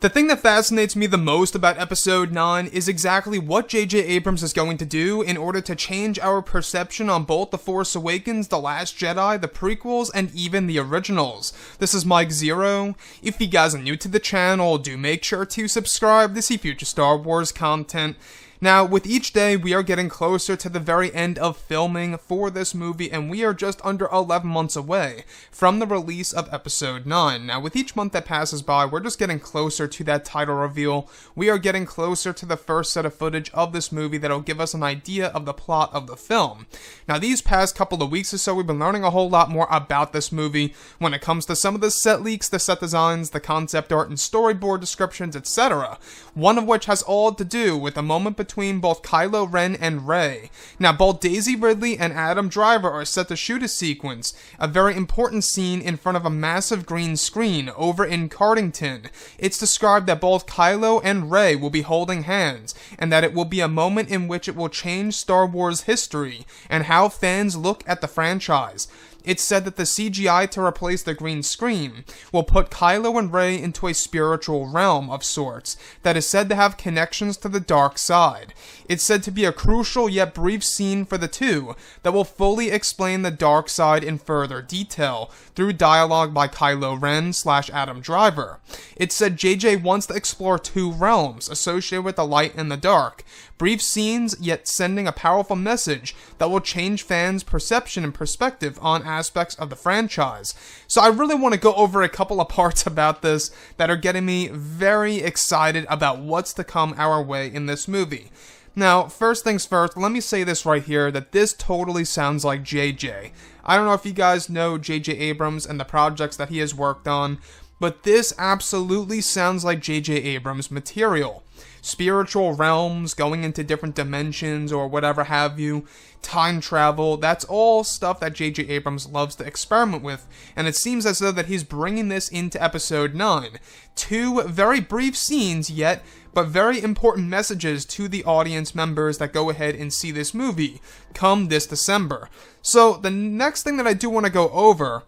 The thing that fascinates me the most about Episode 9 is exactly what J.J. Abrams is going to do in order to change our perception on both The Force Awakens, The Last Jedi, the prequels, and even the originals. This is Mike Zero. If you guys are new to the channel, do make sure to subscribe to see future Star Wars content. Now, with each day, we are getting closer to the very end of filming for this movie, and we are just under 11 months away from the release of Episode 9. Now, with each month that passes by, we're just getting closer to that title reveal. We are getting closer to the first set of footage of this movie that'll give us an idea of the plot of the film. Now, these past couple of weeks or so, we've been learning a whole lot more about this movie when it comes to some of the set leaks, the set designs, the concept art, and storyboard descriptions, etc. One of which has all to do with a moment between both Kylo Ren and Rey. Now, both Daisy Ridley and Adam Driver are set to shoot a sequence, a very important scene in front of a massive green screen over in Cardington. It's described that both Kylo and Rey will be holding hands, and that it will be a moment in which it will change Star Wars history and how fans look at the franchise. It's said that the CGI to replace the green screen will put Kylo and Rey into a spiritual realm of sorts that is said to have connections to the dark side. It's said to be a crucial yet brief scene for the two that will fully explain the dark side in further detail through dialogue by Kylo Ren / Adam Driver. It's said JJ wants to explore two realms associated with the light and the dark. Brief scenes, yet sending a powerful message that will change fans' perception and perspective on aspects of the franchise. So I really want to go over a couple of parts about this that are getting me very excited about what's to come our way in this movie. Now, first things first, let me say this right here, that this totally sounds like JJ. I don't know if you guys know J.J. Abrams and the projects that he has worked on, but this absolutely sounds like J.J. Abrams material. Spiritual realms, going into different dimensions or whatever have you, time travel, that's all stuff that J.J. Abrams loves to experiment with, and it seems as though that he's bringing this into Episode 9. Two very brief scenes yet, but very important messages to the audience members that go ahead and see this movie come this December. So the next thing that I do want to go over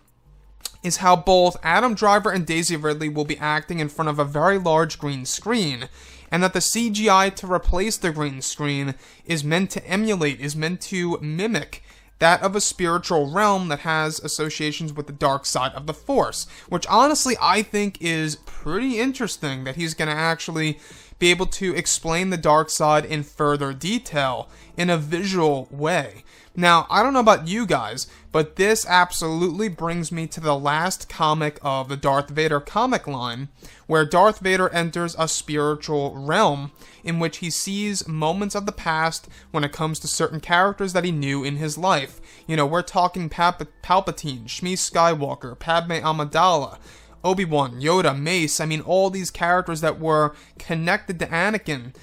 is how both Adam Driver and Daisy Ridley will be acting in front of a very large green screen, and that the CGI to replace the green screen is meant to emulate, is meant to mimic that of a spiritual realm that has associations with the dark side of the Force, which honestly I think is pretty interesting that he's going to actually be able to explain the dark side in further detail in a visual way. Now, I don't know about you guys, but this absolutely brings me to the last comic of the Darth Vader comic line, where Darth Vader enters a spiritual realm in which he sees moments of the past when it comes to certain characters that he knew in his life. You know, we're talking Palpatine, Shmi Skywalker, Padme Amidala, Obi-Wan, Yoda, Mace, I mean all these characters that were connected to Anakin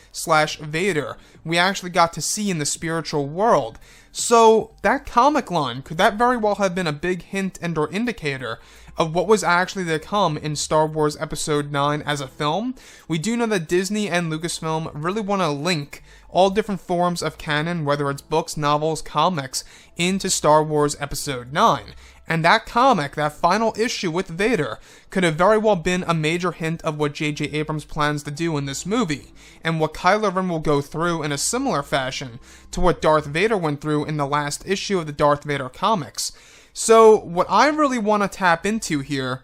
/ Vader, we actually got to see in the spiritual world. So that comic line, could that very well have been a big hint and or indicator of what was actually to come in Star Wars Episode 9 as a film? We do know that Disney and Lucasfilm really want to link all different forms of canon, whether it's books, novels, comics, into Star Wars Episode 9. And that comic, that final issue with Vader, could have very well been a major hint of what J.J. Abrams plans to do in this movie, and what Kylo Ren will go through in a similar fashion to what Darth Vader went through in the last issue of the Darth Vader comics. So, what I really want to tap into here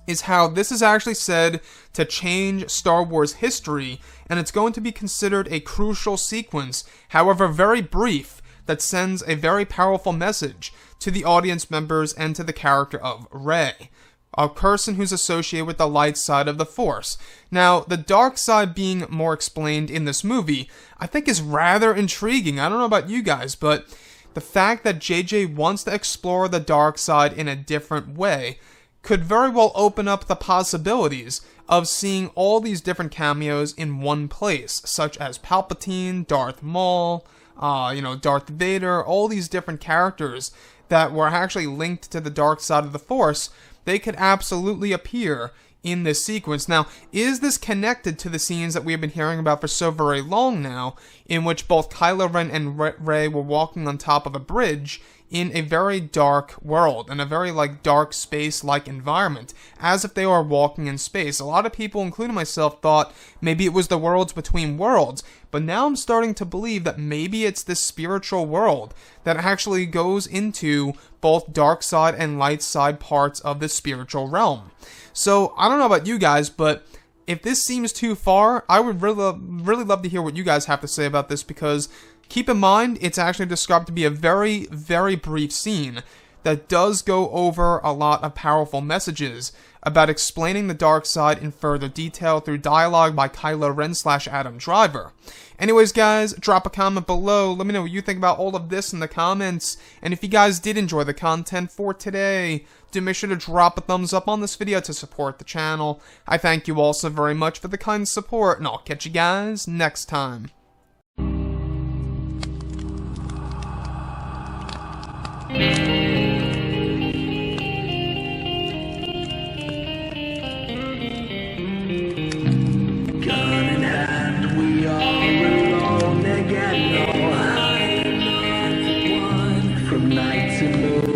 is how this is actually said to change Star Wars history, and it's going to be considered a crucial sequence, however very brief, that sends a very powerful message to the audience members and to the character of Rey, a person who's associated with the light side of the Force. Now, the dark side being more explained in this movie, I think is rather intriguing. I don't know about you guys, but the fact that JJ wants to explore the dark side in a different way could very well open up the possibilities of seeing all these different cameos in one place, such as Palpatine, Darth Maul, Darth Vader, all these different characters that were actually linked to the dark side of the Force. They could absolutely appear in this sequence. Now, is this connected to the scenes that we have been hearing about for so very long now, in which both Kylo Ren and Rey were walking on top of a bridge in a very dark world, in a very dark space-like environment, as if they are walking in space. A lot of people, including myself, thought maybe it was the worlds between worlds, but now I'm starting to believe that maybe it's this spiritual world that actually goes into both dark side and light side parts of the spiritual realm. So, I don't know about you guys, but if this seems too far, I would really love to hear what you guys have to say about this, because keep in mind, it's actually described to be a very, very brief scene that does go over a lot of powerful messages about explaining the dark side in further detail through dialogue by Kylo Ren / Adam Driver. Anyways, guys, drop a comment below. Let me know what you think about all of this in the comments. And if you guys did enjoy the content for today, do make sure to drop a thumbs up on this video to support the channel. I thank you all so very much for the kind support, and I'll catch you guys next time. From night to moon.